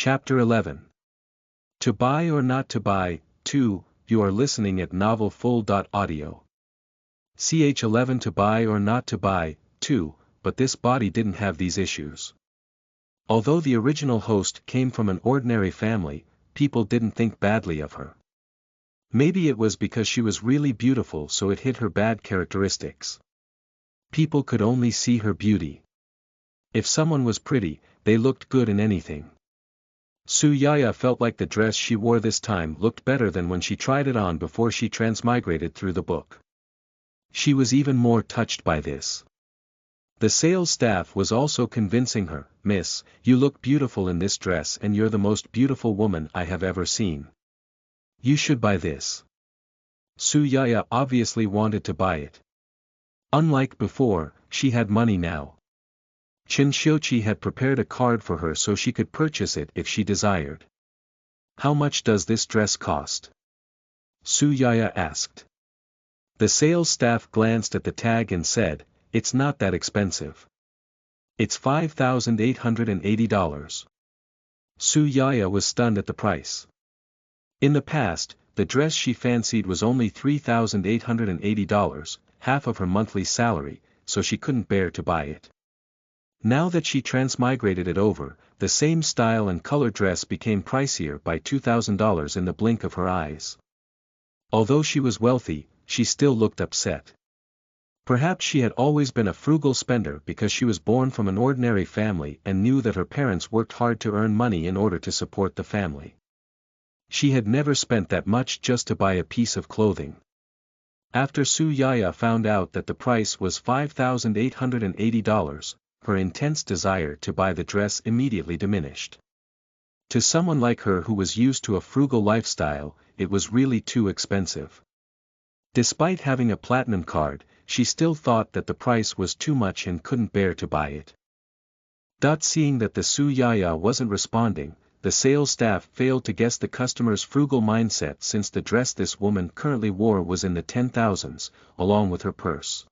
Chapter 11. To Buy or Not to Buy, 2, you are listening at novelfull.audio. Ch 11 To Buy or Not to Buy, 2, but this body didn't have these issues. Although the original host came from an ordinary family, people didn't think badly of her. Maybe it was because she was really beautiful, so it hid her bad characteristics. People could only see her beauty. If someone was pretty, they looked good in anything. Su Yaya felt like the dress she wore this time looked better than when she tried it on before she transmigrated through the book. She was even more touched by this. The sales staff was also convincing her, "Miss, you look beautiful in this dress and you're the most beautiful woman I have ever seen. You should buy this." Su Yaya obviously wanted to buy it. Unlike before, she had money now. Chinshiochi had prepared a card for her so she could purchase it if she desired. "How much does this dress cost?" Su Yaya asked. The sales staff glanced at the tag and said, "It's not that expensive. It's $5,880. Su Yaya was stunned at the price. In the past, the dress she fancied was only $3,880, half of her monthly salary, so she couldn't bear to buy it. Now that she transmigrated it over, the same style and color dress became pricier by $2,000 in the blink of her eyes. Although she was wealthy, she still looked upset. Perhaps she had always been a frugal spender because she was born from an ordinary family and knew that her parents worked hard to earn money in order to support the family. She had never spent that much just to buy a piece of clothing. After Su Yaya found out that the price was $5,880, her intense desire to buy the dress immediately diminished. To someone like her who was used to a frugal lifestyle, it was really too expensive. Despite having a platinum card, she still thought that the price was too much and couldn't bear to buy it. Seeing that the Su Yaya wasn't responding, the sales staff failed to guess the customer's frugal mindset since the dress this woman currently wore was in the 10,000s, along with her purse.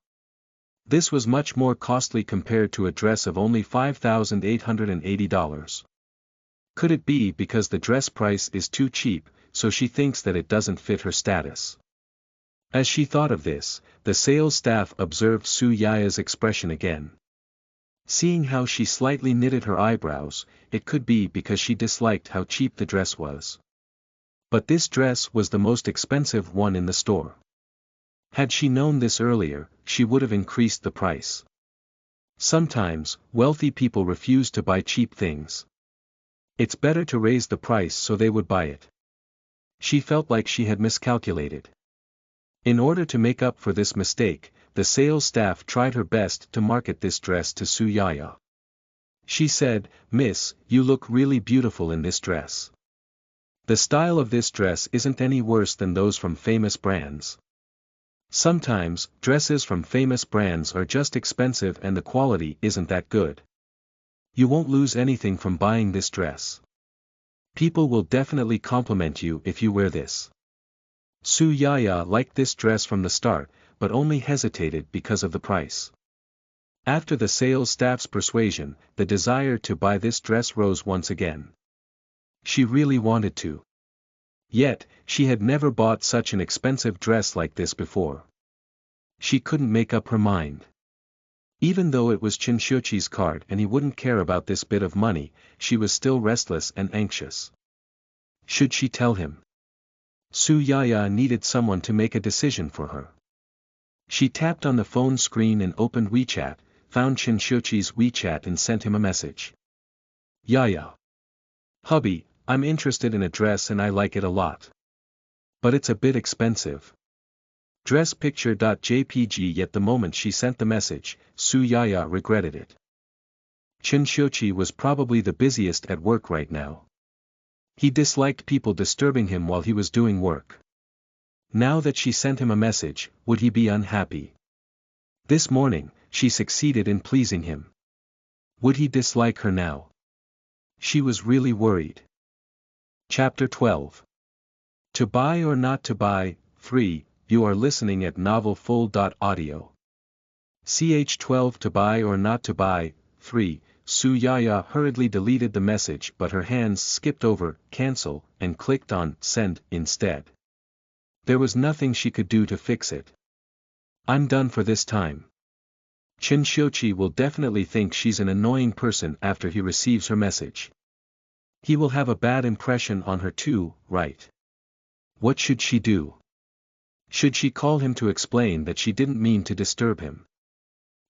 This was much more costly compared to a dress of only $5,880. Could it be because the dress price is too cheap, so she thinks that it doesn't fit her status? As she thought of this, the sales staff observed Su Yaya's expression again. Seeing how she slightly knitted her eyebrows, it could be because she disliked how cheap the dress was. But this dress was the most expensive one in the store. Had she known this earlier, she would have increased the price. Sometimes, wealthy people refuse to buy cheap things. It's better to raise the price so they would buy it. She felt like she had miscalculated. In order to make up for this mistake, the sales staff tried her best to market this dress to Su Yaya. She said, "Miss, you look really beautiful in this dress. The style of this dress isn't any worse than those from famous brands. Sometimes, dresses from famous brands are just expensive and the quality isn't that good. You won't lose anything from buying this dress. People will definitely compliment you if you wear this." Su Yaya liked this dress from the start, but only hesitated because of the price. After the sales staff's persuasion, the desire to buy this dress rose once again. She really wanted to. Yet, she had never bought such an expensive dress like this before. She couldn't make up her mind. Even though it was Chinshiochi's card and he wouldn't care about this bit of money, she was still restless and anxious. Should she tell him? Su Yaya needed someone to make a decision for her. She tapped on the phone screen and opened WeChat, found Chinshiochi's WeChat and sent him a message. "Yaya. Hubby, I'm interested in a dress and I like it a lot. But it's a bit expensive. Dress picture.jpg." Yet the moment she sent the message, Su Yaya regretted it. Chinshiochi was probably the busiest at work right now. He disliked people disturbing him while he was doing work. Now that she sent him a message, would he be unhappy? This morning, she succeeded in pleasing him. Would he dislike her now? She was really worried. Chapter 12. To Buy or Not to Buy, 3, you are listening at novelfull.audio. Ch 12 To Buy or Not to Buy, 3, Su Yaya hurriedly deleted the message, but her hands skipped over cancel and clicked on send instead. There was nothing she could do to fix it. I'm done for this time. Chen Xiuqi will definitely think she's an annoying person after he receives her message. He will have a bad impression on her too, right? What should she do? Should she call him to explain that she didn't mean to disturb him?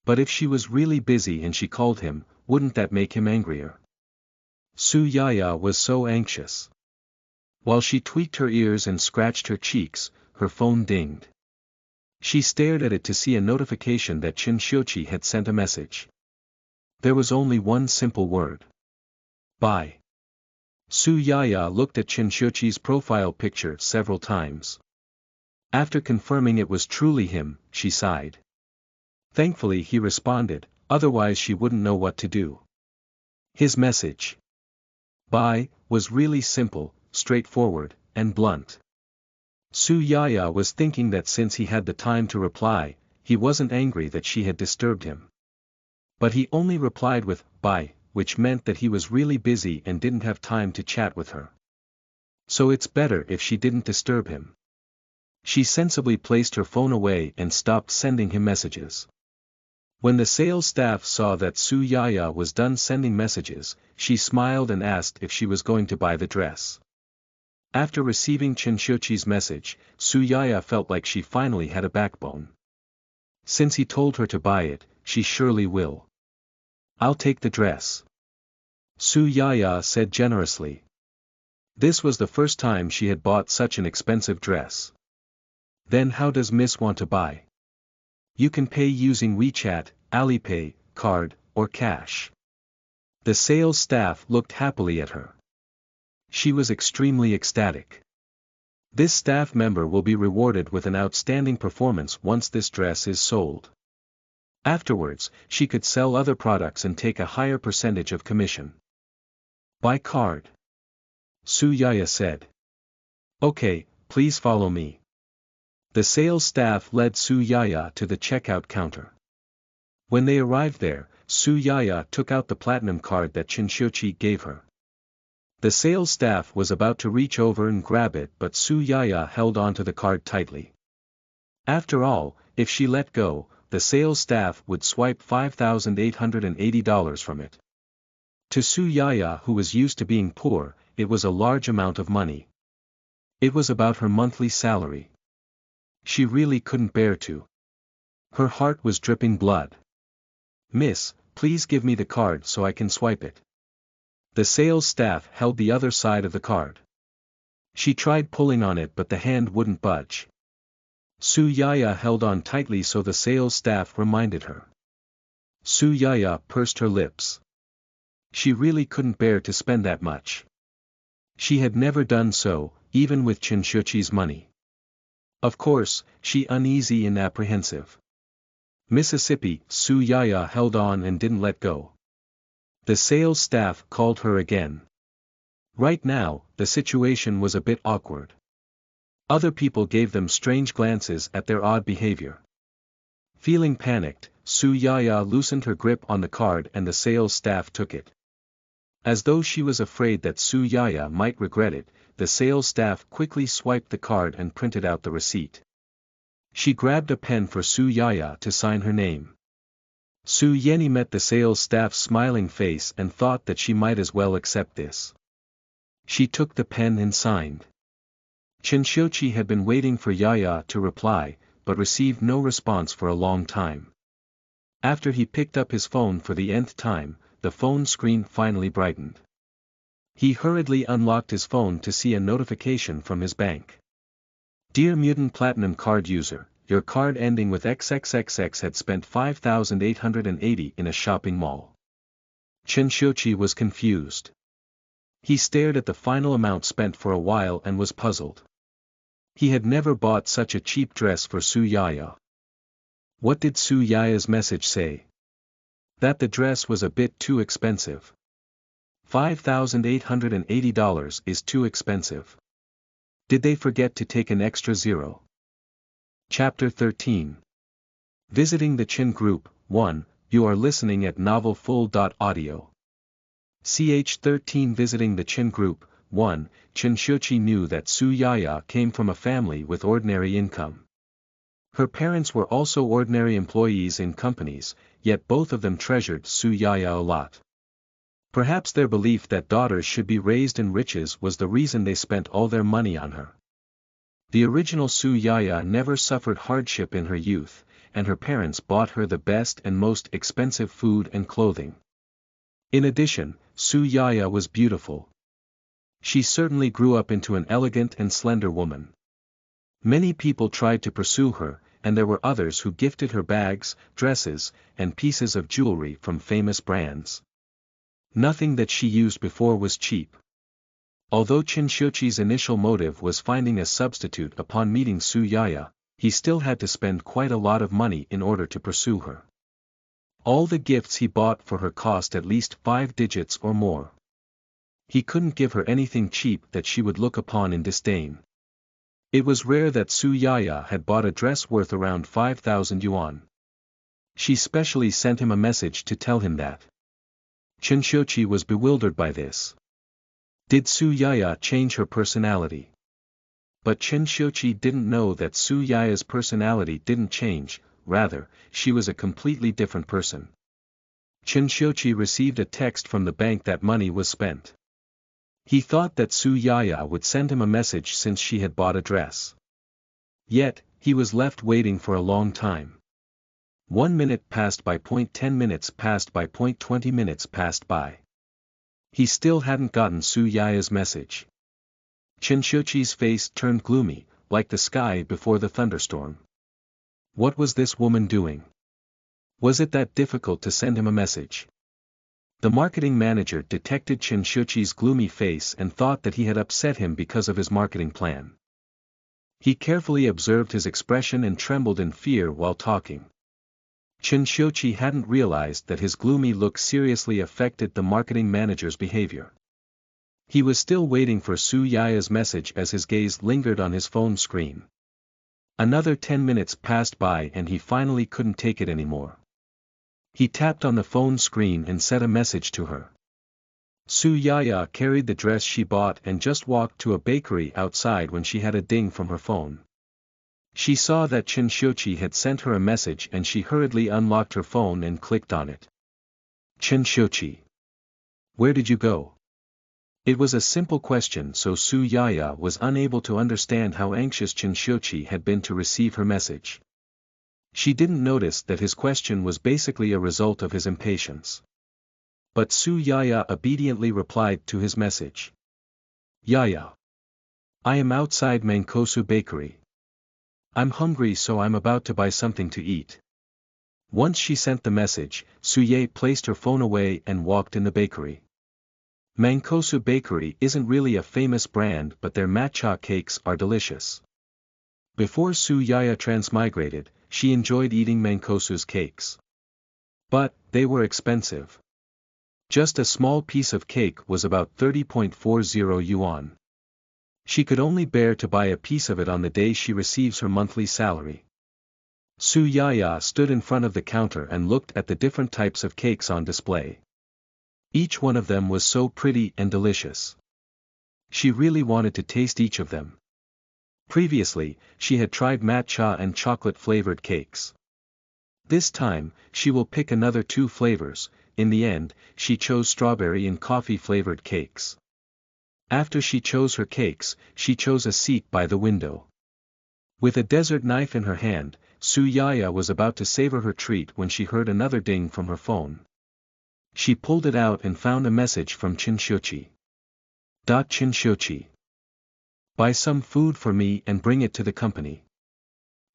But if she was really busy and she called him, wouldn't that make him angrier? Su Yaya was so anxious. While she tweaked her ears and scratched her cheeks, her phone dinged. She stared at it to see a notification that Chen Xiuqi had sent a message. There was only one simple word. Bye. Su Yaya looked at Chen Xiuqi's profile picture several times. After confirming it was truly him, she sighed. Thankfully he responded, otherwise she wouldn't know what to do. His message. Bye, was really simple, straightforward, and blunt. Su Yaya was thinking that since he had the time to reply, he wasn't angry that she had disturbed him. But he only replied with, bye, which meant that he was really busy and didn't have time to chat with her. So it's better if she didn't disturb him. She sensibly placed her phone away and stopped sending him messages. When the sales staff saw that Su Yaya was done sending messages, she smiled and asked if she was going to buy the dress. After receiving Chen Xiuqi's message, Su Yaya felt like she finally had a backbone. Since he told her to buy it, she surely will. I'll take the dress. Su Yaya said generously. This was the first time she had bought such an expensive dress. Then how does Miss want to buy? You can pay using WeChat, Alipay, card, or cash. The sales staff looked happily at her. She was extremely ecstatic. This staff member will be rewarded with an outstanding performance once this dress is sold. Afterwards, she could sell other products and take a higher percentage of commission. By card. Su Yaya said. Okay, please follow me. The sales staff led Su Yaya to the checkout counter. When they arrived there, Su Yaya took out the platinum card that Chen Xiuqi gave her. The sales staff was about to reach over and grab it, but Su Yaya held onto the card tightly. After all, if she let go, the sales staff would swipe $5,880 from it. To Su Yaya, who was used to being poor, it was a large amount of money. It was about her monthly salary. She really couldn't bear to. Her heart was dripping blood. Miss, please give me the card so I can swipe it. The sales staff held the other side of the card. She tried pulling on it but the hand wouldn't budge. Su Yaya held on tightly so the sales staff reminded her. Su Yaya pursed her lips. She really couldn't bear to spend that much. She had never done so, even with Chen Xiuqi's money. Of course, she uneasy and apprehensive. Mississippi, Su Yaya held on and didn't let go. The sales staff called her again. Right now, the situation was a bit awkward. Other people gave them strange glances at their odd behavior. Feeling panicked, Su Yaya loosened her grip on the card and the sales staff took it. As though she was afraid that Su Yaya might regret it, the sales staff quickly swiped the card and printed out the receipt. She grabbed a pen for Su Yaya to sign her name. Su Yeni met the sales staff's smiling face and thought that she might as well accept this. She took the pen and signed. Chen Xiuqi had been waiting for Yaya to reply, but received no response for a long time. After he picked up his phone for the nth time, the phone screen finally brightened. He hurriedly unlocked his phone to see a notification from his bank. Dear Mutant Platinum Card user, your card ending with XXXX had spent 5,880 in a shopping mall. Chen Xiuqi was confused. He stared at the final amount spent for a while and was puzzled. He had never bought such a cheap dress for Su Yaya. What did Su Yaya's message say? That the dress was a bit too expensive. $5,880 is too expensive. Did they forget to take an extra zero? Chapter 13. Visiting the Chin Group, 1, You are listening at novelfull.audio. Ch13 visiting the Chin Group. 1. Chen Xiuqi knew that Su Yaya came from a family with ordinary income. Her parents were also ordinary employees in companies, yet both of them treasured Su Yaya a lot. Perhaps their belief that daughters should be raised in riches was the reason they spent all their money on her. The original Su Yaya never suffered hardship in her youth, and her parents bought her the best and most expensive food and clothing. In addition, Su Yaya was beautiful. She certainly grew up into an elegant and slender woman. Many people tried to pursue her, and there were others who gifted her bags, dresses, and pieces of jewelry from famous brands. Nothing that she used before was cheap. Although Chen Xiuqi's initial motive was finding a substitute upon meeting Su Yaya, he still had to spend quite a lot of money in order to pursue her. All the gifts he bought for her cost at least 5 digits or more. He couldn't give her anything cheap that she would look upon in disdain. It was rare that Su Yaya had bought a dress worth around 5,000 yuan. She specially sent him a message to tell him that. Chen Xiuqi was bewildered by this. Did Su Yaya change her personality? But Chen Xiuqi didn't know that Su Yaya's personality didn't change, rather, she was a completely different person. Chen Xiuqi received a text from the bank that money was spent. He thought that Su Yaya would send him a message since she had bought a dress. Yet, he was left waiting for a long time. 1 minute passed by. 10 minutes passed by. 20 minutes passed by. He still hadn't gotten Su Yaya's message. Chen Xiuqi's face turned gloomy, like the sky before the thunderstorm. What was this woman doing? Was it that difficult to send him a message? The marketing manager detected Chen Xiuqi's gloomy face and thought that he had upset him because of his marketing plan. He carefully observed his expression and trembled in fear while talking. Chen Xiuqi hadn't realized that his gloomy look seriously affected the marketing manager's behavior. He was still waiting for Su Yaya's message as his gaze lingered on his phone screen. Another 10 minutes passed by and he finally couldn't take it anymore. He tapped on the phone screen and sent a message to her. Su Yaya carried the dress she bought and just walked to a bakery outside when she had a ding from her phone. She saw that Chen Xiuqi had sent her a message and she hurriedly unlocked her phone and clicked on it. Chen Xiuqi. Where did you go? It was a simple question, so Su Yaya was unable to understand how anxious Chen Xiuqi had been to receive her message. She didn't notice that his question was basically a result of his impatience. But Su Yaya obediently replied to his message. Yaya. I am outside Mankosu Bakery. I'm hungry, so I'm about to buy something to eat. Once she sent the message, Su Ye placed her phone away and walked in the bakery. Mankosu Bakery isn't really a famous brand, but their matcha cakes are delicious. Before Su Yaya transmigrated, she enjoyed eating Mankosu's cakes. But, they were expensive. Just a small piece of cake was about 30.40 yuan. She could only bear to buy a piece of it on the day she receives her monthly salary. Su Yaya stood in front of the counter and looked at the different types of cakes on display. Each one of them was so pretty and delicious. She really wanted to taste each of them. Previously, she had tried matcha and chocolate-flavored cakes. This time, she will pick another 2 flavors. In the end, she chose strawberry and coffee-flavored cakes. After she chose her cakes, she chose a seat by the window. With a dessert knife in her hand, Su Yaya was about to savor her treat when she heard another ding from her phone. She pulled it out and found a message from Chen Xiuqi. Chen Xiuqi. Buy some food for me and bring it to the company.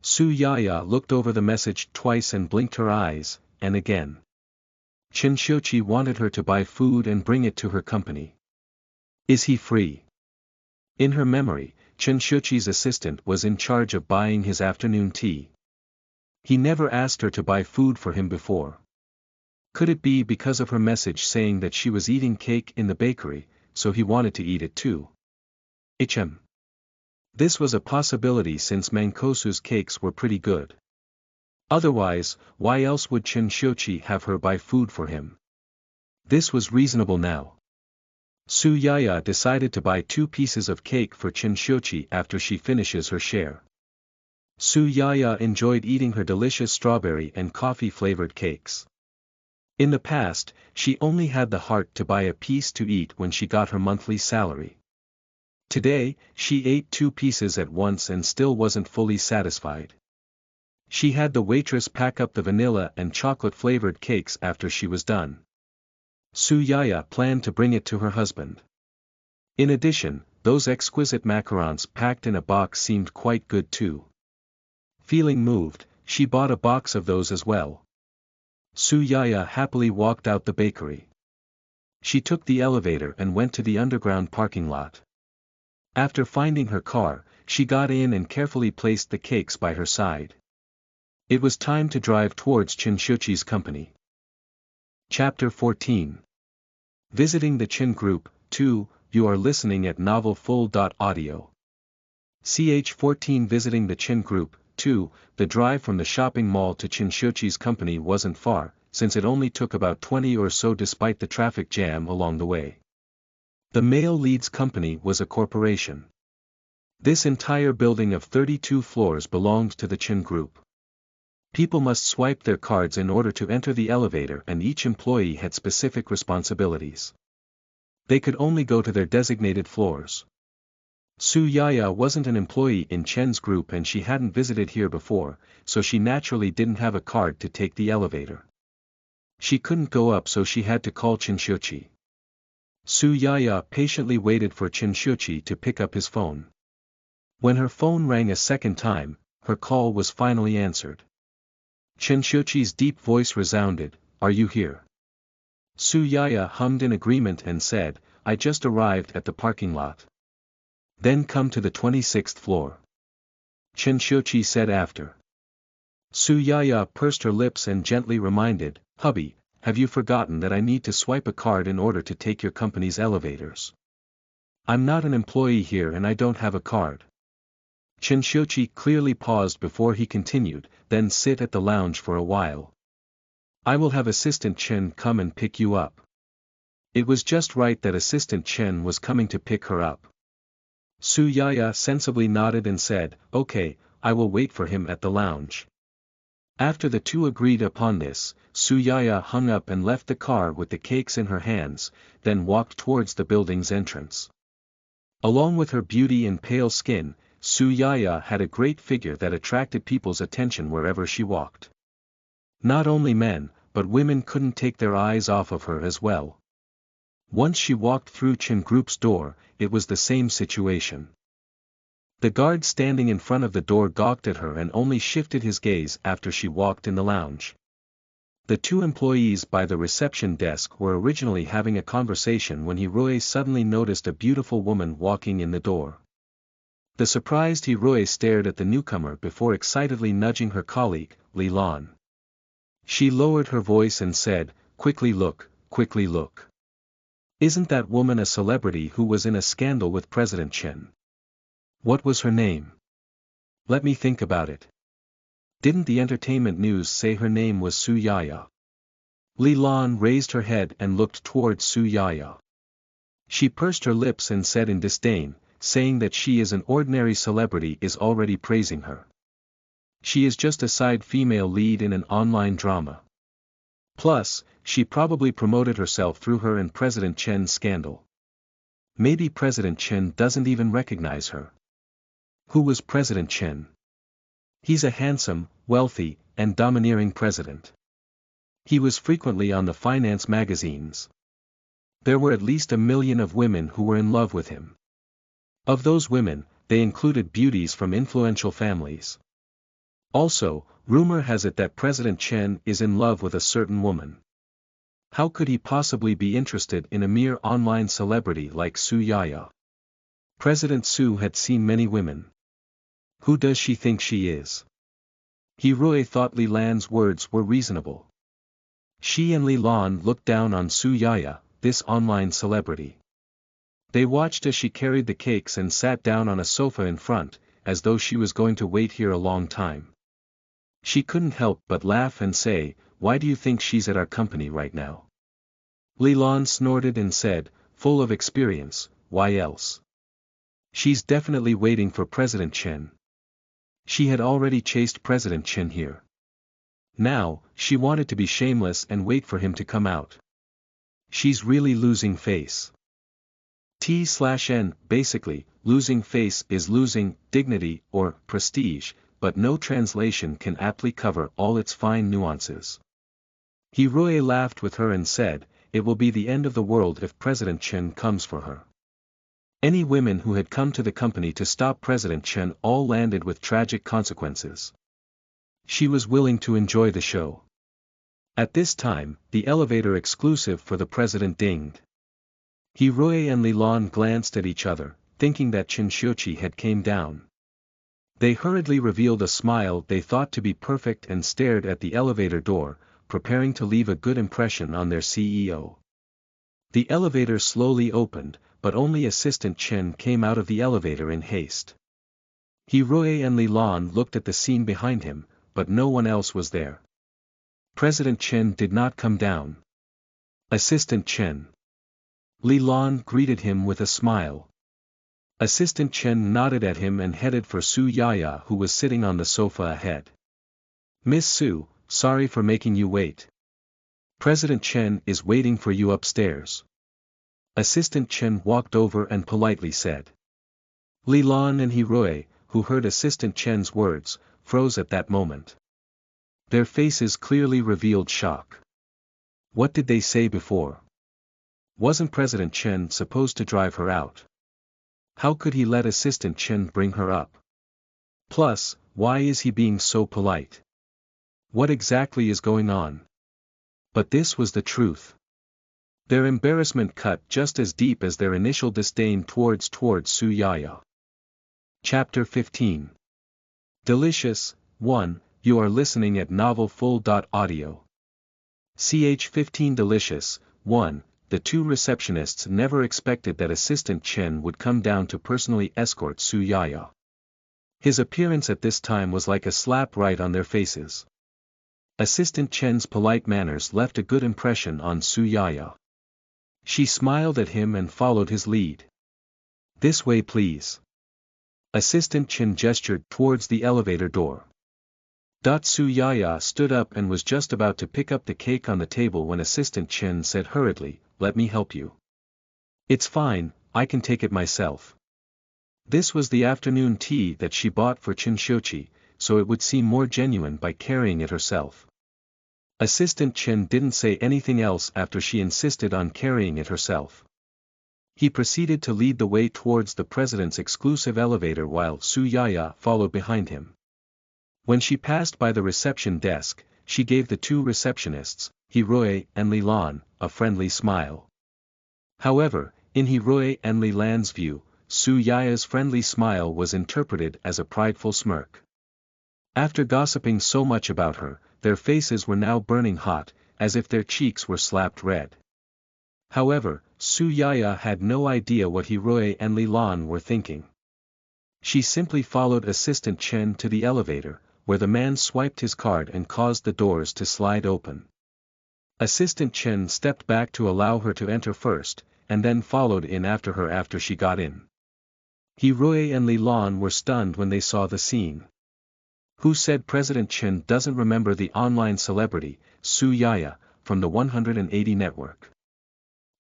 Su Yaya looked over the message twice and blinked her eyes, and again. Chen Xiuqi wanted her to buy food and bring it to her company. Is he free? In her memory, Chen Xiuqi's assistant was in charge of buying his afternoon tea. He never asked her to buy food for him before. Could it be because of her message saying that she was eating cake in the bakery, so he wanted to eat it too? This was a possibility since Mankosu's cakes were pretty good. Otherwise, why else would Chen Xiuqi have her buy food for him? This was reasonable now. Su Yaya decided to buy 2 pieces of cake for Chen Xiuqi after she finishes her share. Su Yaya enjoyed eating her delicious strawberry and coffee-flavored cakes. In the past, she only had the heart to buy a piece to eat when she got her monthly salary. Today, she ate 2 pieces at once and still wasn't fully satisfied. She had the waitress pack up the vanilla and chocolate-flavored cakes after she was done. Su Yaya planned to bring it to her husband. In addition, those exquisite macarons packed in a box seemed quite good too. Feeling moved, she bought a box of those as well. Su Yaya happily walked out the bakery. She took the elevator and went to the underground parking lot. After finding her car, she got in and carefully placed the cakes by her side. It was time to drive towards Chen Xiuqi's company. Chapter 14. Visiting the Chen Group, 2, you are listening at novelfull.audio. Ch 14 Visiting the Chen Group, 2, the drive from the shopping mall to Chen Xiuqi's company wasn't far, since it only took about 20 or so despite the traffic jam along the way. The Male Leads Company was a corporation. This entire building of 32 floors belonged to the Chen Group. People must swipe their cards in order to enter the elevator and each employee had specific responsibilities. They could only go to their designated floors. Su Yaya wasn't an employee in Chen's group and she hadn't visited here before, so she naturally didn't have a card to take the elevator. She couldn't go up so she had to call Chen Xiuqi. Su Yaya patiently waited for Chen Xiuqi to pick up his phone. When her phone rang a second time, her call was finally answered. Chen Xiuqi's deep voice resounded, "Are you here?" Su Yaya hummed in agreement and said, "I just arrived at the parking lot." "Then come to the 26th floor." Chen Xiuqi said after. Su Yaya pursed her lips and gently reminded, "Hubby, have you forgotten that I need to swipe a card in order to take your company's elevators? I'm not an employee here and I don't have a card." Chen Xiuqi clearly paused before he continued, "Then sit at the lounge for a while. I will have Assistant Chen come and pick you up." It was just right that Assistant Chen was coming to pick her up. Su Yaya sensibly nodded and said, "Okay, I will wait for him at the lounge." After the two agreed upon this, Su Yaya hung up and left the car with the cakes in her hands, then walked towards the building's entrance. Along with her beauty and pale skin, Su Yaya had a great figure that attracted people's attention wherever she walked. Not only men, but women couldn't take their eyes off of her as well. Once she walked through Chen Group's door, it was the same situation. The guard standing in front of the door gawked at her and only shifted his gaze after she walked in the lounge. The two employees by the reception desk were originally having a conversation when Hiroi suddenly noticed a beautiful woman walking in the door. The surprised Hiroi stared at the newcomer before excitedly nudging her colleague, Li Lan. She lowered her voice and said, quickly look, quickly look. Isn't that woman a celebrity who was in a scandal with President Chen? What was her name? Let me think about it. Didn't the entertainment news say her name was Su Yaya? Li Lan raised her head and looked towards Su Yaya. She pursed her lips and said in disdain, saying that she is an ordinary celebrity is already praising her. She is just a side female lead in an online drama. Plus, she probably promoted herself through her and President Chen's scandal. Maybe President Chen doesn't even recognize her. Who was President Chen? He's a handsome, wealthy, and domineering president. He was frequently on the finance magazines. There were at least 1 million of women who were in love with him. Of those women, they included beauties from influential families. Also, rumor has it that President Chen is in love with a certain woman. How could he possibly be interested in a mere online celebrity like Su Yaya? President Su had seen many women. Who does she think she is? Hiroi thought Li Lan's words were reasonable. She and Li Lan looked down on Su Yaya, this online celebrity. They watched as she carried the cakes and sat down on a sofa in front, as though she was going to wait here a long time. She couldn't help but laugh and say, "Why do you think she's at our company right now?" Li Lan snorted and said, "Full of experience, why else? She's definitely waiting for President Chen. She had already chased President Chen here. Now, she wanted to be shameless and wait for him to come out. She's really losing face." T/N, basically, losing face is losing dignity or prestige, but no translation can aptly cover all its fine nuances. Hiroe laughed with her and said, "It will be the end of the world if President Chen comes for her." Any women who had come to the company to stop President Chen all landed with tragic consequences. She was willing to enjoy the show. At this time, the elevator exclusive for the president dinged. Hiroe and Li Lan glanced at each other, thinking that Chen Xiuqi had came down. They hurriedly revealed a smile they thought to be perfect and stared at the elevator door, preparing to leave a good impression on their CEO. The elevator slowly opened, but only Assistant Chen came out of the elevator in haste. Hiroe and Li Lan looked at the scene behind him, but no one else was there. President Chen did not come down. Assistant Chen. Li Lan greeted him with a smile. Assistant Chen nodded at him and headed for Su Yaya, who was sitting on the sofa ahead. "Miss Su, sorry for making you wait. President Chen is waiting for you upstairs." Assistant Chen walked over and politely said. Li Lan and Hiroe, who heard Assistant Chen's words, froze at that moment. Their faces clearly revealed shock. What did they say before? Wasn't President Chen supposed to drive her out? How could he let Assistant Chen bring her up? Plus, why is he being so polite? What exactly is going on? But this was the truth. Their embarrassment cut just as deep as their initial disdain towards Su Yaya. Chapter 15. Delicious, 1, you are listening at novelfull.audio. Ch15 Delicious, 1, the two receptionists never expected that Assistant Chen would come down to personally escort Su Yaya. His appearance at this time was like a slap right on their faces. Assistant Chen's polite manners left a good impression on Su Yaya. She smiled at him and followed his lead. "This way please." Assistant Chen gestured towards the elevator door. Su Yaya stood up and was just about to pick up the cake on the table when Assistant Chen said hurriedly, "Let me help you." "It's fine, I can take it myself." This was the afternoon tea that she bought for Chen Xiuqi, so it would seem more genuine by carrying it herself. Assistant Chen didn't say anything else after she insisted on carrying it herself. He proceeded to lead the way towards the president's exclusive elevator while Su Yaya followed behind him. When she passed by the reception desk, she gave the two receptionists, Hiroe and Li Lan, a friendly smile. However, in Hiroe and Li Lan's view, Su Yaya's friendly smile was interpreted as a prideful smirk. After gossiping so much about her, their faces were now burning hot, as if their cheeks were slapped red. However, Su Yaya had no idea what Hiroe and Li Lan were thinking. She simply followed Assistant Chen to the elevator, where the man swiped his card and caused the doors to slide open. Assistant Chen stepped back to allow her to enter first, and then followed in after her after she got in. Hiroe and Li Lan were stunned when they saw the scene. Who said President Chen doesn't remember the online celebrity, Su Yaya, from the 180 network?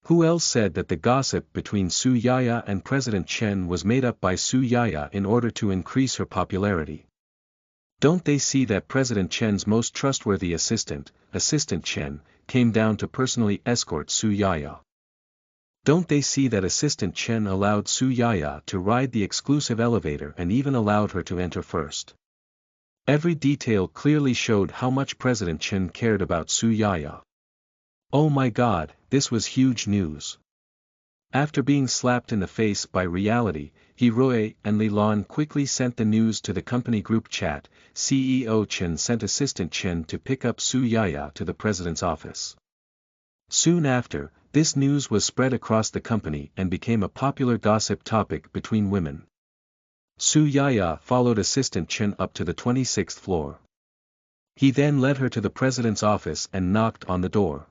Who else said that the gossip between Su Yaya and President Chen was made up by Su Yaya in order to increase her popularity? Don't they see that President Chen's most trustworthy assistant, Assistant Chen, came down to personally escort Su Yaya? Don't they see that Assistant Chen allowed Su Yaya to ride the exclusive elevator and even allowed her to enter first? Every detail clearly showed how much President Chen cared about Su Yaya. Oh my god, this was huge news. After being slapped in the face by reality, Hiroe and Li Lan quickly sent the news to the company group chat. CEO Chen sent Assistant Chen to pick up Su Yaya to the president's office. Soon after, this news was spread across the company and became a popular gossip topic between women. Su Yaya followed Assistant Chen up to the 26th floor. He then led her to the president's office and knocked on the door.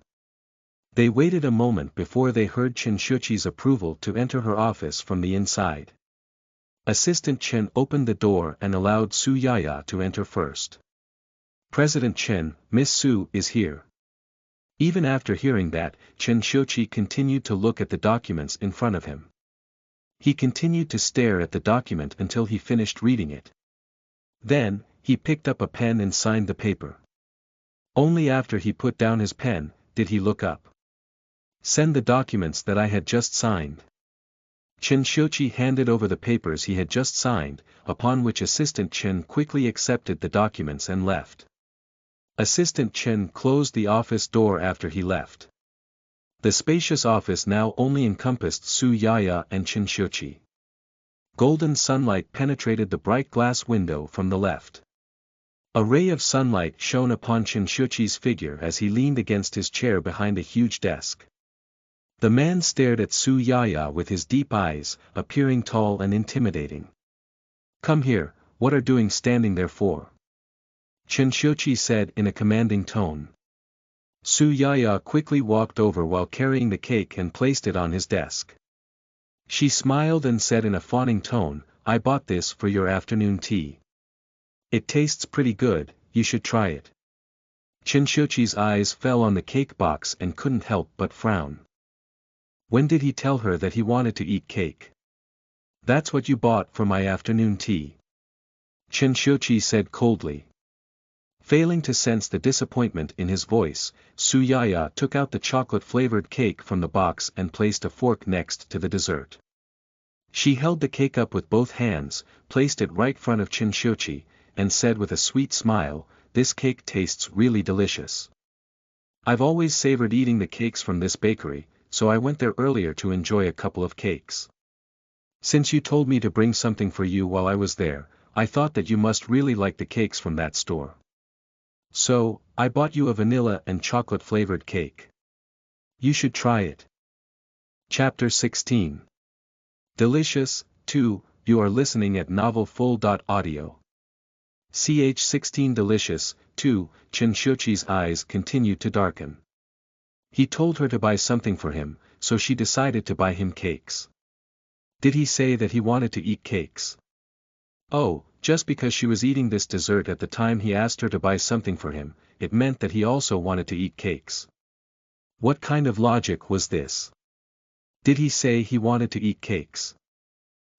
They waited a moment before they heard Chen Shuqi's approval to enter her office from the inside. Assistant Chen opened the door and allowed Su Yaya to enter first. President Chen, Miss Su is here. Even after hearing that, Chen Shuqi continued to look at the documents in front of him. He continued to stare at the document until he finished reading it. Then, he picked up a pen and signed the paper. Only after he put down his pen, did he look up. Send the documents that I had just signed. Chen Shuqi handed over the papers he had just signed, upon which Assistant Chen quickly accepted the documents and left. Assistant Chen closed the office door after he left. The spacious office now only encompassed Su Yaya and Chen Shuqi. Golden sunlight penetrated the bright glass window from the left. A ray of sunlight shone upon Chen Shuqi's figure as he leaned against his chair behind a huge desk. The man stared at Su Yaya with his deep eyes, appearing tall and intimidating. Come here, what are doing standing there for? Chen Shuqi said in a commanding tone. Su Yaya quickly walked over while carrying the cake and placed it on his desk. She smiled and said in a fawning tone, I bought this for your afternoon tea. It tastes pretty good, you should try it. Chen Shuqi's eyes fell on the cake box and couldn't help but frown. When did he tell her that he wanted to eat cake? That's what you bought for my afternoon tea. Chen Shuqi said coldly. Failing to sense the disappointment in his voice, Su Yaya took out the chocolate-flavored cake from the box and placed a fork next to the dessert. She held the cake up with both hands, placed it right in front of Chen Shuqi, and said with a sweet smile, this cake tastes really delicious. I've always savored eating the cakes from this bakery, so I went there earlier to enjoy a couple of cakes. Since you told me to bring something for you while I was there, I thought that you must really like the cakes from that store. So, I bought you a vanilla and chocolate-flavored cake. You should try it. Chapter 16. Delicious, 2, you are listening at novelfull.audio. Ch16 Delicious, 2, Chen Shuqi's eyes continued to darken. He told her to buy something for him, so she decided to buy him cakes. Did he say that he wanted to eat cakes? Oh, just because she was eating this dessert at the time he asked her to buy something for him, it meant that he also wanted to eat cakes. What kind of logic was this? Did he say he wanted to eat cakes?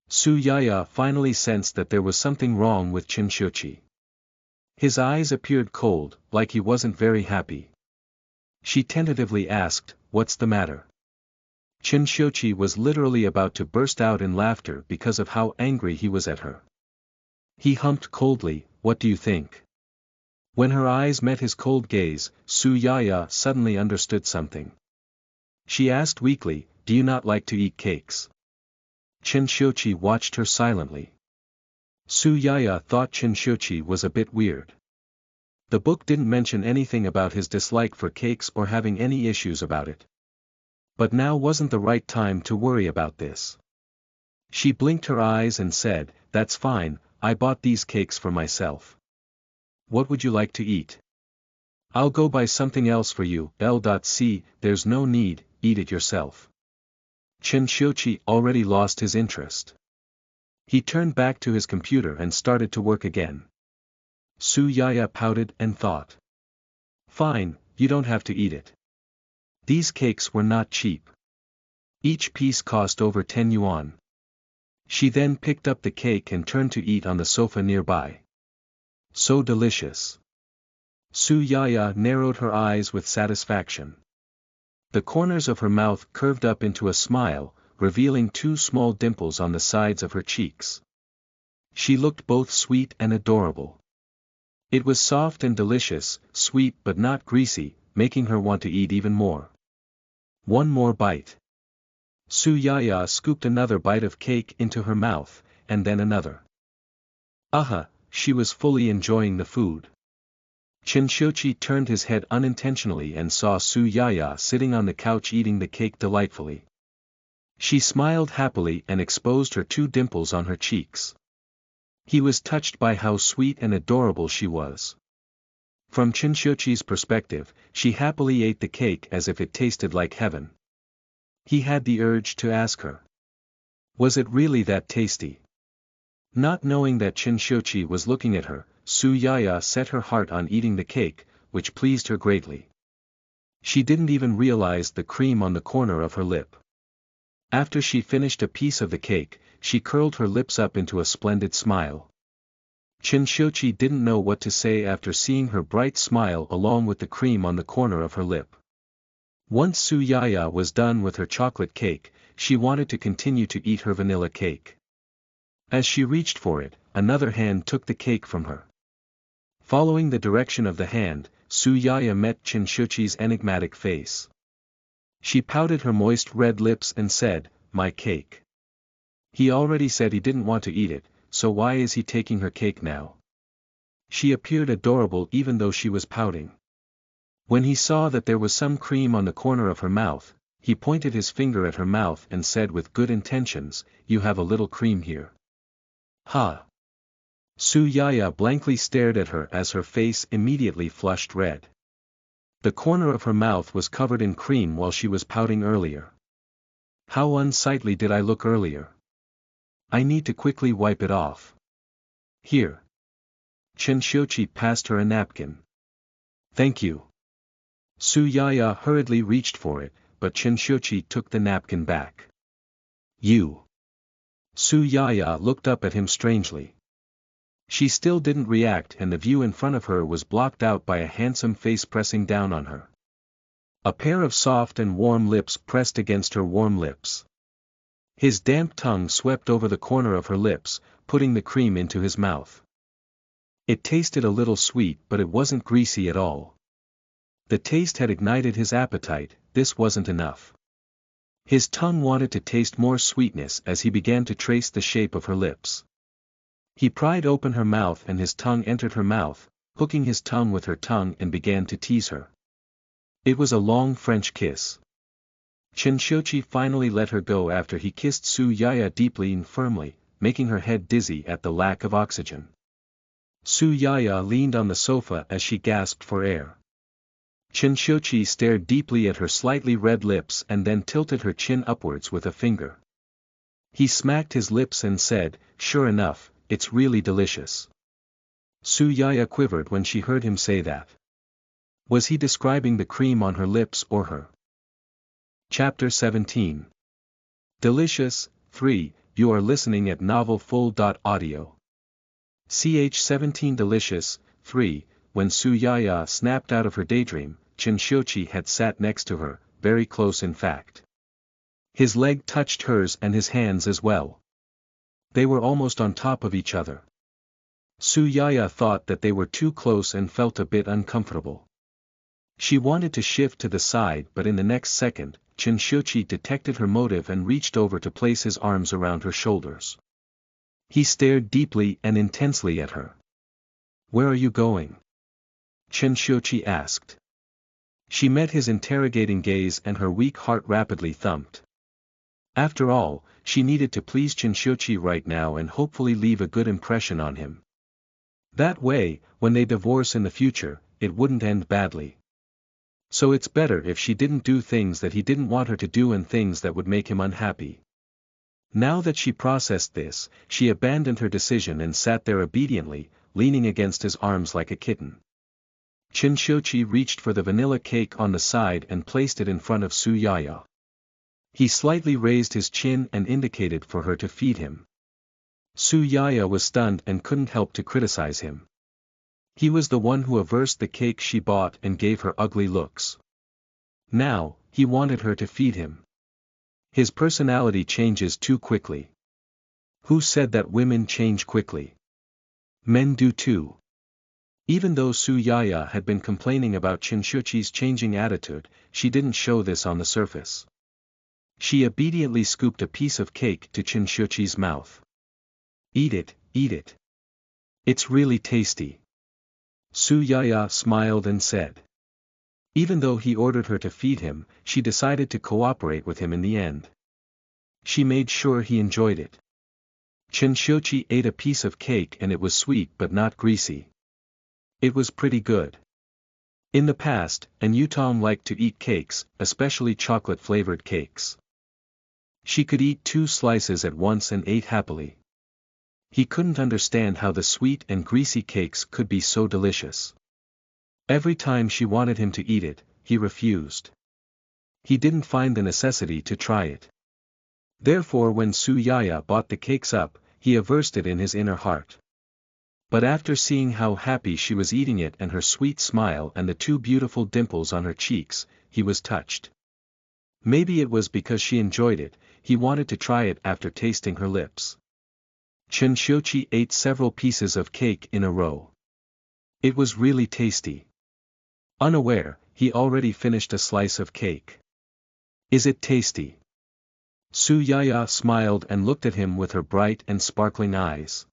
Su Yaya finally sensed that there was something wrong with Chen Shuqi. His eyes appeared cold, like he wasn't very happy. She tentatively asked, what's the matter? Chen Shuqi was literally about to burst out in laughter because of how angry he was at her. He humped coldly, what do you think? When her eyes met his cold gaze, Su Yaya suddenly understood something. She asked weakly, do you not like to eat cakes? Chen Shuqi watched her silently. Su Yaya thought Chen Shuqi was a bit weird. The book didn't mention anything about his dislike for cakes or having any issues about it. But now wasn't the right time to worry about this. She blinked her eyes and said, that's fine, I bought these cakes for myself. What would you like to eat? I'll go buy something else for you. L.C. There's no need, eat it yourself. Chen Shuqi already lost his interest. He turned back to his computer and started to work again. Su Yaya pouted and thought. Fine, you don't have to eat it. These cakes were not cheap. Each piece cost over 10 yuan. She then picked up the cake and turned to eat on the sofa nearby. So delicious. Su Yaya narrowed her eyes with satisfaction. The corners of her mouth curved up into a smile, revealing 2 small dimples on the sides of her cheeks. She looked both sweet and adorable. It was soft and delicious, sweet but not greasy, making her want to eat even more. One more bite. Su Yaya scooped another bite of cake into her mouth, and then another. Aha, she was fully enjoying the food. Chen Shuqi turned his head unintentionally and saw Su Yaya sitting on the couch eating the cake delightfully. She smiled happily and exposed her 2 dimples on her cheeks. He was touched by how sweet and adorable she was. From Chinshochi's perspective, she happily ate the cake as if it tasted like heaven. He had the urge to ask her. Was it really that tasty? Not knowing that Chinshochi was looking at her, Su Yaya set her heart on eating the cake, which pleased her greatly. She didn't even realize the cream on the corner of her lip. After she finished a piece of the cake, she curled her lips up into a splendid smile. Chinshochi didn't know what to say after seeing her bright smile along with the cream on the corner of her lip. Once Su Yaya was done with her chocolate cake, she wanted to continue to eat her vanilla cake. As she reached for it, another hand took the cake from her. Following the direction of the hand, Su Yaya met Chinshochi's enigmatic face. She pouted her moist red lips and said, "My cake." He already said he didn't want to eat it, so why is he taking her cake now? She appeared adorable even though she was pouting. When he saw that there was some cream on the corner of her mouth, he pointed his finger at her mouth and said with good intentions, "You have a little cream here." Ha! Su Yaya blankly stared at her as her face immediately flushed red. The corner of her mouth was covered in cream while she was pouting earlier. How unsightly did I look earlier? I need to quickly wipe it off. Here. Chinshochi passed her a napkin. Thank you. Su Yaya hurriedly reached for it, but Chinshochi took the napkin back. You. Su Yaya looked up at him strangely. She still didn't react and the view in front of her was blocked out by a handsome face pressing down on her. A pair of soft and warm lips pressed against her warm lips. His damp tongue swept over the corner of her lips, putting the cream into his mouth. It tasted a little sweet but it wasn't greasy at all. The taste had ignited his appetite, this wasn't enough. His tongue wanted to taste more sweetness as he began to trace the shape of her lips. He pried open her mouth and his tongue entered her mouth, hooking his tongue with her tongue and began to tease her. It was a long French kiss. Chinshochi finally let her go after he kissed Su Yaya deeply and firmly, making her head dizzy at the lack of oxygen. Su Yaya leaned on the sofa as she gasped for air. Chinshochi stared deeply at her slightly red lips and then tilted her chin upwards with a finger. He smacked his lips and said, "Sure enough, it's really delicious." Su Yaya quivered when she heard him say that. Was he describing the cream on her lips or her? Chapter 17. Delicious, 3, you are listening at novelfull.audio. Ch 17 Delicious, 3, when Su Yaya snapped out of her daydream, Chinshochi had sat next to her, very close in fact. His leg touched hers and his hands as well. They were almost on top of each other. Su Yaya thought that they were too close and felt a bit uncomfortable. She wanted to shift to the side but in the next second, Chinshochi detected her motive and reached over to place his arms around her shoulders. He stared deeply and intensely at her. "Where are you going?" Chinshochi asked. She met his interrogating gaze and her weak heart rapidly thumped. After all, she needed to please Chinshochi right now and hopefully leave a good impression on him. That way, when they divorce in the future, it wouldn't end badly. So it's better if she didn't do things that he didn't want her to do and things that would make him unhappy. Now that she processed this, she abandoned her decision and sat there obediently, leaning against his arms like a kitten. Chinshochi reached for the vanilla cake on the side and placed it in front of Su Yaya. He slightly raised his chin and indicated for her to feed him. Su Yaya was stunned and couldn't help to criticize him. He was the one who averted the cake she bought and gave her ugly looks. Now, he wanted her to feed him. His personality changes too quickly. Who said that women change quickly? Men do too. Even though Su Yaya had been complaining about Chinshochi's changing attitude, she didn't show this on the surface. She obediently scooped a piece of cake to Chinshochi's mouth. Eat it, eat it. It's really tasty. Su Yaya smiled and said. Even though he ordered her to feed him, she decided to cooperate with him in the end. She made sure he enjoyed it. Chinshochi ate a piece of cake and it was sweet but not greasy. It was pretty good. In the past, An Yutong liked to eat cakes, especially chocolate-flavored cakes. She could eat 2 slices at once and ate happily. He couldn't understand how the sweet and greasy cakes could be so delicious. Every time she wanted him to eat it, he refused. He didn't find the necessity to try it. Therefore when Su Yaya bought the cakes up, he averted it in his inner heart. But after seeing how happy she was eating it and her sweet smile and the 2 beautiful dimples on her cheeks, he was touched. Maybe it was because she enjoyed it, he wanted to try it after tasting her lips. Chen Xiuqi ate several pieces of cake in a row. It was really tasty. Unaware, he already finished a slice of cake. Is it tasty? Su Yaya smiled and looked at him with her bright and sparkling eyes.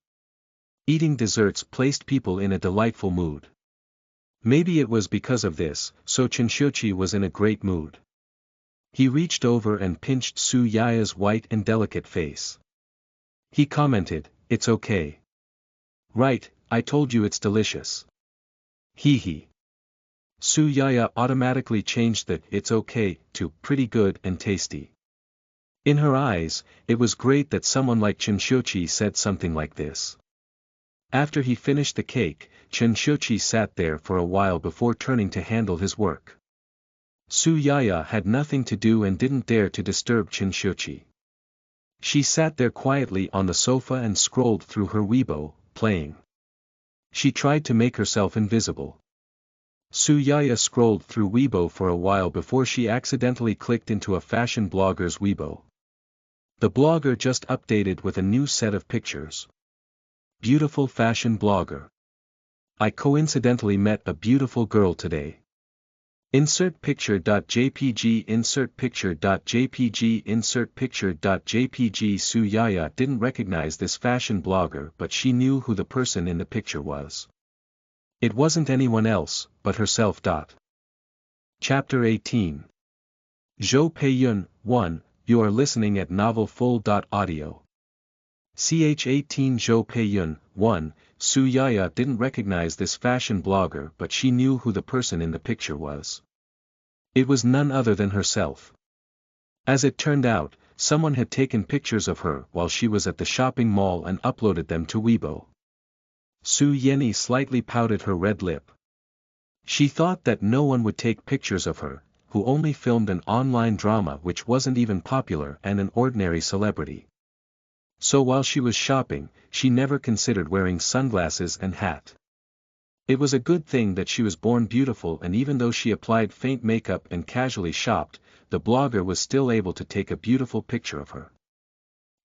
Eating desserts placed people in a delightful mood. Maybe it was because of this, so Chen Xiuqi was in a great mood. He reached over and pinched Su Yaya's white and delicate face. He commented, "It's okay. Right, I told you it's delicious." Hee hee. Su Yaya automatically changed the "it's okay" to "pretty good and tasty." In her eyes, it was great that someone like Chen Xiuqi said something like this. After he finished the cake, Chen Xiuqi sat there for a while before turning to handle his work. Su Yaya had nothing to do and didn't dare to disturb Chen Xiuqi. She sat there quietly on the sofa and scrolled through her Weibo, playing. She tried to make herself invisible. Su Yaya scrolled through Weibo for a while before she accidentally clicked into a fashion blogger's Weibo. The blogger just updated with a new set of pictures. Beautiful fashion blogger. I coincidentally met a beautiful girl today. Insert picture.jpg. Insert picture.jpg. Insert picture.jpg. Su Yaya didn't recognize this fashion blogger, but she knew who the person in the picture was. It wasn't anyone else, but herself. Chapter 18. Zhou Peiyun, 1, you are listening at novelfull.audio. Ch18 Zhou Peiyun, 1, Su Yaya didn't recognize this fashion blogger, but she knew who the person in the picture was. It was none other than herself. As it turned out, someone had taken pictures of her while she was at the shopping mall and uploaded them to Weibo. Su Yenny slightly pouted her red lip. She thought that no one would take pictures of her, who only filmed an online drama which wasn't even popular and an ordinary celebrity. So while she was shopping, she never considered wearing sunglasses and hat. It was a good thing that she was born beautiful, and even though she applied faint makeup and casually shopped, the blogger was still able to take a beautiful picture of her.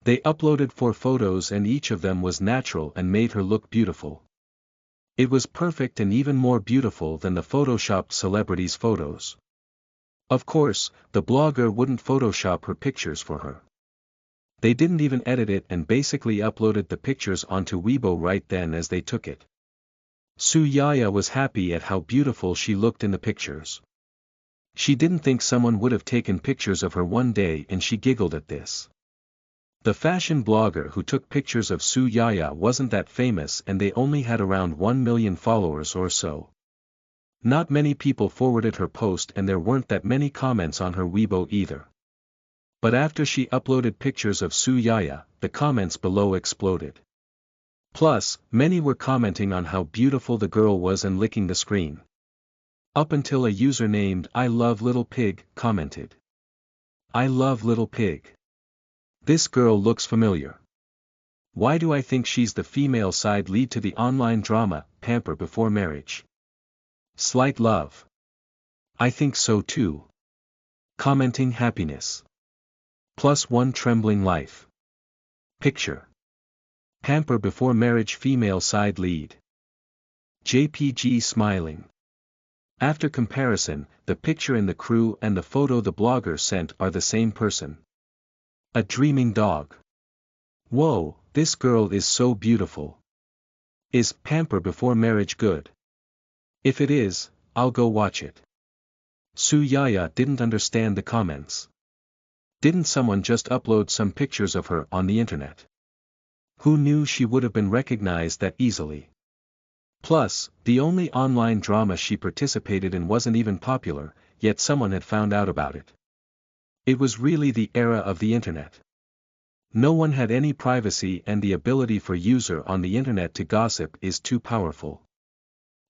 They uploaded 4 photos and each of them was natural and made her look beautiful. It was perfect and even more beautiful than the photoshopped celebrities' photos. Of course, the blogger wouldn't photoshop her pictures for her. They didn't even edit it and basically uploaded the pictures onto Weibo right then as they took it. Su Yaya was happy at how beautiful she looked in the pictures. She didn't think someone would have taken pictures of her one day, and she giggled at this. The fashion blogger who took pictures of Su Yaya wasn't that famous, and they only had around 1 million followers or so. Not many people forwarded her post and there weren't that many comments on her Weibo either. But after she uploaded pictures of Su Yaya, the comments below exploded. Plus, many were commenting on how beautiful the girl was and licking the screen. Up until a user named I Love Little Pig commented. I love Little Pig. This girl looks familiar. Why do I think she's the female side lead to the online drama, Pamper Before Marriage? Slight love. I think so too. Commenting happiness. +1 trembling life. Picture. Pamper Before Marriage female side lead. JPG smiling. After comparison, the picture in the crew and the photo the blogger sent are the same person. A dreaming dog. Whoa, this girl is so beautiful. Is Pamper Before Marriage good? If it is, I'll go watch it. Su Yaya didn't understand the comments. Didn't someone just upload some pictures of her on the internet? Who knew she would have been recognized that easily? Plus, the only online drama she participated in wasn't even popular, yet someone had found out about it. It was really the era of the internet. No one had any privacy, and the ability for user on the internet to gossip is too powerful.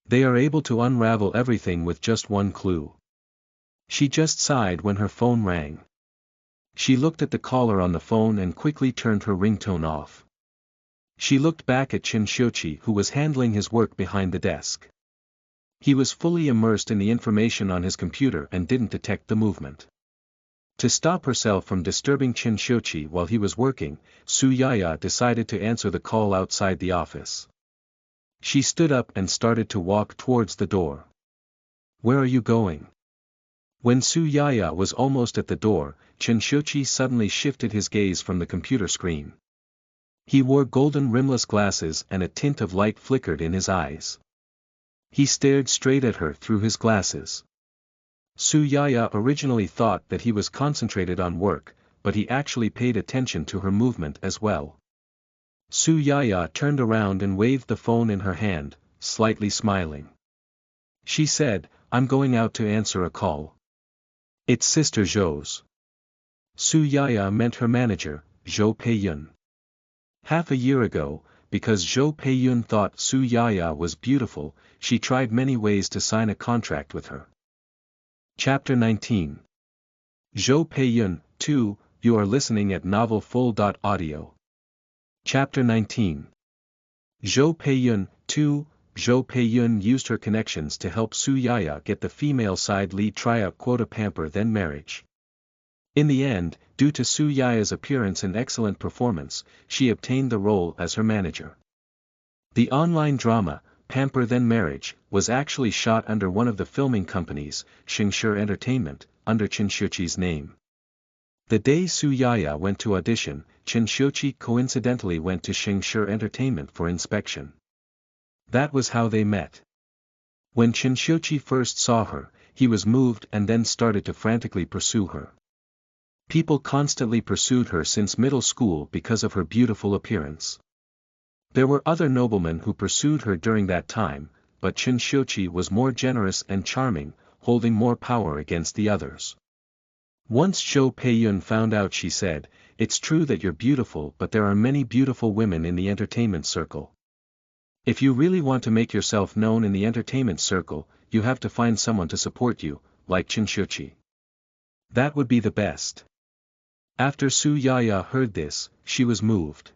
They are able to unravel everything with just one clue. She just sighed when her phone rang. She looked at the caller on the phone and quickly turned her ringtone off. She looked back at Shinshochi, who was handling his work behind the desk. He was fully immersed in the information on his computer and didn't detect the movement. To stop herself from disturbing Shinshochi while he was working, Suyaya decided to answer the call outside the office. She stood up and started to walk towards the door. "Where are you going?" When Suyaya was almost at the door, Shinshochi suddenly shifted his gaze from the computer screen. He wore golden rimless glasses and a tint of light flickered in his eyes. He stared straight at her through his glasses. Suyaya originally thought that he was concentrated on work, but he actually paid attention to her movement as well. Suyaya turned around and waved the phone in her hand, slightly smiling. She said, "I'm going out to answer a call. It's Sister Zhou's." Suyaya meant her manager, Zhou Peiyun. Half a year ago, because Zhou Peiyun thought Suyaya was beautiful, she tried many ways to sign a contract with her. Chapter 19. Zhou Peiyun, 2, you are listening at novelfull.audio. Chapter 19. Zhou Peiyun, 2, Zhou Peiyun used her connections to help Suyaya get the female side lead tryout quota Pamper Then Marriage. In the end, due to Suyaya's appearance and excellent performance, she obtained the role as her manager. The online drama, Pamper Then Marriage, was actually shot under one of the filming companies, Xingshi Entertainment, under Shinshochi's name. The day Suyaya went to audition, Shinshochi coincidentally went to Xingshi Entertainment for inspection. That was how they met. When Shinshochi first saw her, he was moved and then started to frantically pursue her. People constantly pursued her since middle school because of her beautiful appearance. There were other noblemen who pursued her during that time, but Shinshochi was more generous and charming, holding more power against the others. Once Zhou Peiyun found out, she said, "It's true that you're beautiful, but there are many beautiful women in the entertainment circle. If you really want to make yourself known in the entertainment circle, you have to find someone to support you, like Shinshochi. That would be the best." After Suyaya heard this, she was moved.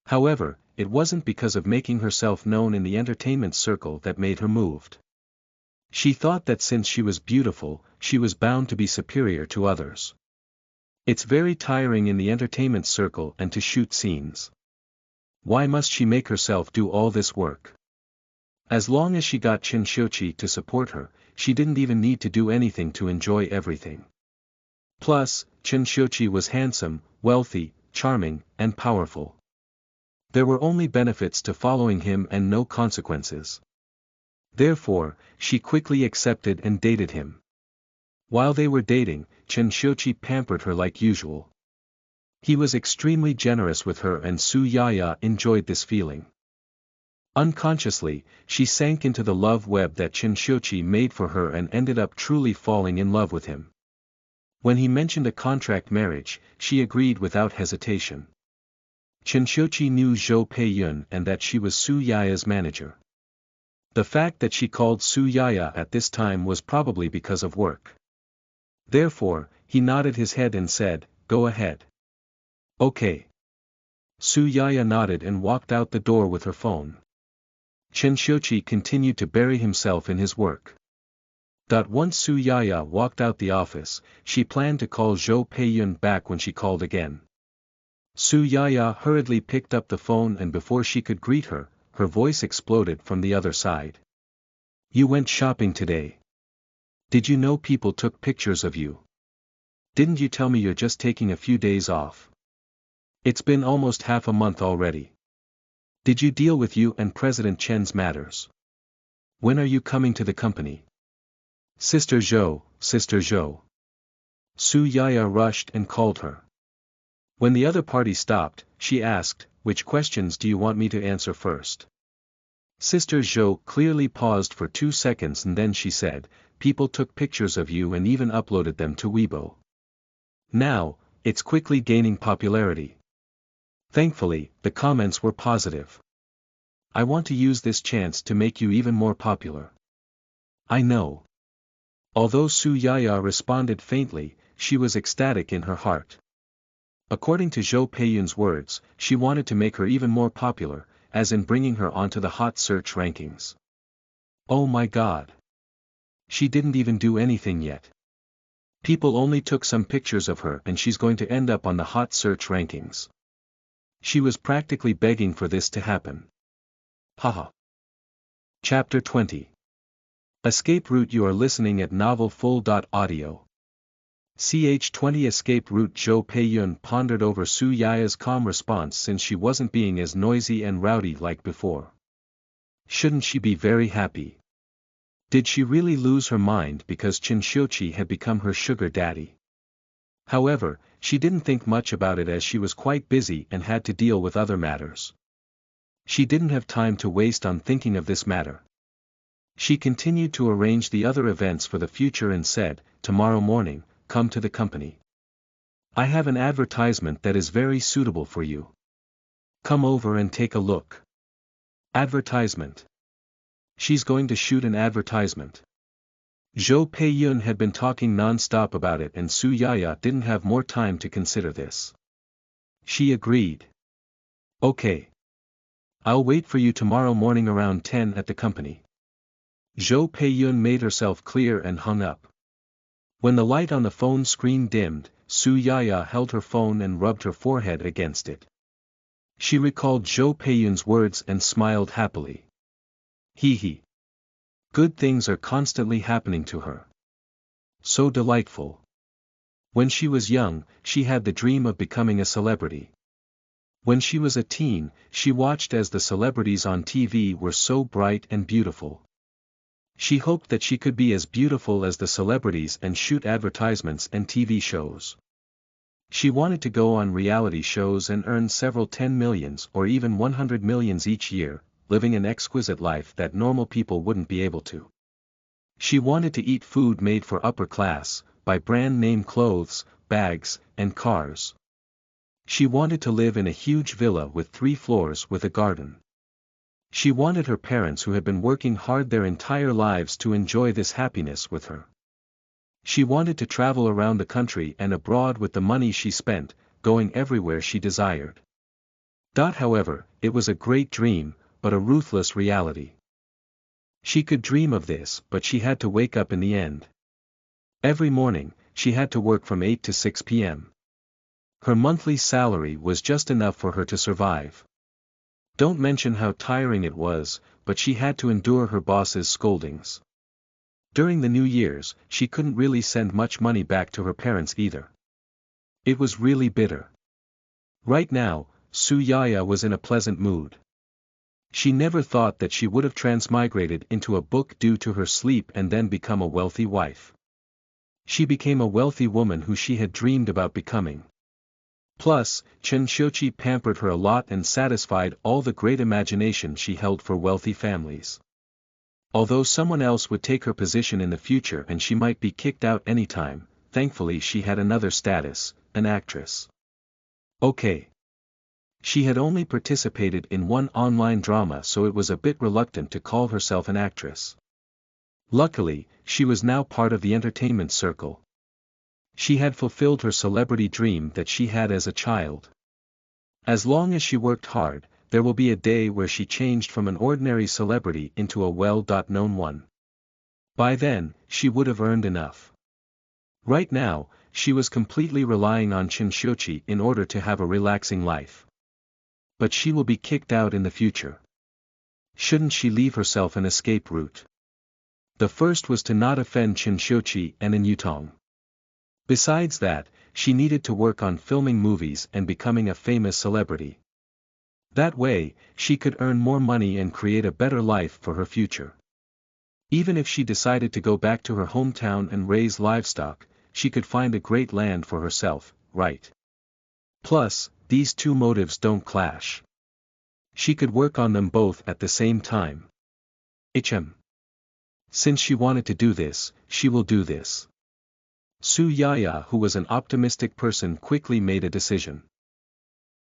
However, it wasn't because of making herself known in the entertainment circle that made her moved. She thought that since she was beautiful, she was bound to be superior to others. It's very tiring in the entertainment circle and to shoot scenes. Why must she make herself do all this work? As long as she got Shinshochi to support her, she didn't even need to do anything to enjoy everything. Plus, Shinshochi was handsome, wealthy, charming, and powerful. There were only benefits to following him and no consequences. Therefore, she quickly accepted and dated him. While they were dating, Shinshochi pampered her like usual. He was extremely generous with her and Suyaya enjoyed this feeling. Unconsciously, she sank into the love web that Shinshochi made for her and ended up truly falling in love with him. When he mentioned a contract marriage, she agreed without hesitation. Shinshochi knew Zhou Peiyun and that she was Suyaya's manager. The fact that she called Suyaya at this time was probably because of work. Therefore, he nodded his head and said, "Go ahead." "Okay." Suyaya nodded and walked out the door with her phone. Shinshochi continued to bury himself in his work. Once Suyaya walked out the office, she planned to call Zhou Peiyun back when she called again. Suyaya hurriedly picked up the phone and before she could greet her, her voice exploded from the other side. "You went shopping today. Did you know people took pictures of you? Didn't you tell me you're just taking a few days off? It's been almost half a month already. Did you deal with you and President Chen's matters? When are you coming to the company? Sister Zhou, Sister Zhou." Suyaya rushed and called her. When the other party stopped, she asked, "Which questions do you want me to answer first?" Sister Zhou clearly paused for 2 seconds and then she said, people took pictures of you and even uploaded them to Weibo. Now, it's quickly gaining popularity. Thankfully, the comments were positive. I want to use this chance to make you even more popular. I know. Although Su Yaya responded faintly, she was ecstatic in her heart. According to Zhou Peiyun's words, she wanted to make her even more popular, as in bringing her onto the hot search rankings. Oh my god. She didn't even do anything yet. People only took some pictures of her and she's going to end up on the hot search rankings. She was practically begging for this to happen. Haha. Chapter 20. Escape Route. You are listening at novelfull.audio. Ch20 Escape Route. Zhou Peiyun pondered over Su Yaya's calm response since she wasn't being as noisy and rowdy like before. Shouldn't she be very happy? Did she really lose her mind because Qin Xiuqi had become her sugar daddy? However, she didn't think much about it as she was quite busy and had to deal with other matters. She didn't have time to waste on thinking of this matter. She continued to arrange the other events for the future and said, tomorrow morning, come to the company. I have an advertisement that is very suitable for you. Come over and take a look. Advertisement. She's going to shoot an advertisement. Zhou Peiyun had been talking non-stop about it and Su Yaya didn't have more time to consider this. She agreed. Okay. I'll wait for you tomorrow morning around 10 at the company. Zhou Peiyun made herself clear and hung up. When the light on the phone screen dimmed, Su Yaya held her phone and rubbed her forehead against it. She recalled Zhou Peiyun's words and smiled happily. Hee. Good things are constantly happening to her. So delightful. When she was young, she had the dream of becoming a celebrity. When she was a teen, she watched as the celebrities on TV were so bright and beautiful. She hoped that she could be as beautiful as the celebrities and shoot advertisements and TV shows. She wanted to go on reality shows and earn several 10 millions or even 100 millions each year, living an exquisite life that normal people wouldn't be able to. She wanted to eat food made for upper class, buy brand name clothes, bags, and cars. She wanted to live in a huge villa with 3 floors with a garden. She wanted her parents who had been working hard their entire lives to enjoy this happiness with her. She wanted to travel around the country and abroad with the money she spent, going everywhere she desired. However, it was a great dream, but a ruthless reality. She could dream of this, but she had to wake up in the end. Every morning, she had to work from 8 to 6 p.m. Her monthly salary was just enough for her to survive. Don't mention how tiring it was, but she had to endure her boss's scoldings. During the New Year's, she couldn't really send much money back to her parents either. It was really bitter. Right now, Su Yaya was in a pleasant mood. She never thought that she would have transmigrated into a book due to her sleep and then become a wealthy wife. She became a wealthy woman who she had dreamed about becoming. Plus, Qin Xiuqi pampered her a lot and satisfied all the great imagination she held for wealthy families. Although someone else would take her position in the future and she might be kicked out anytime, thankfully she had another status, an actress. Okay. She had only participated in one online drama, so it was a bit reluctant to call herself an actress. Luckily, she was now part of the entertainment circle. She had fulfilled her celebrity dream that she had as a child. As long as she worked hard, there will be a day where she changed from an ordinary celebrity into a well-known one. By then, she would have earned enough. Right now, she was completely relying on Qin Xiuqi in order to have a relaxing life. But she will be kicked out in the future. Shouldn't she leave herself an escape route? The first was to not offend Qin Xiuqi and An Yutong. Besides that, she needed to work on filming movies and becoming a famous celebrity. That way, she could earn more money and create a better life for her future. Even if she decided to go back to her hometown and raise livestock, she could find a great land for herself, right? Plus, these two motives don't clash. She could work on them both at the same time. Since she wanted to do this, she will do this. Su Yaya, who was an optimistic person, quickly made a decision.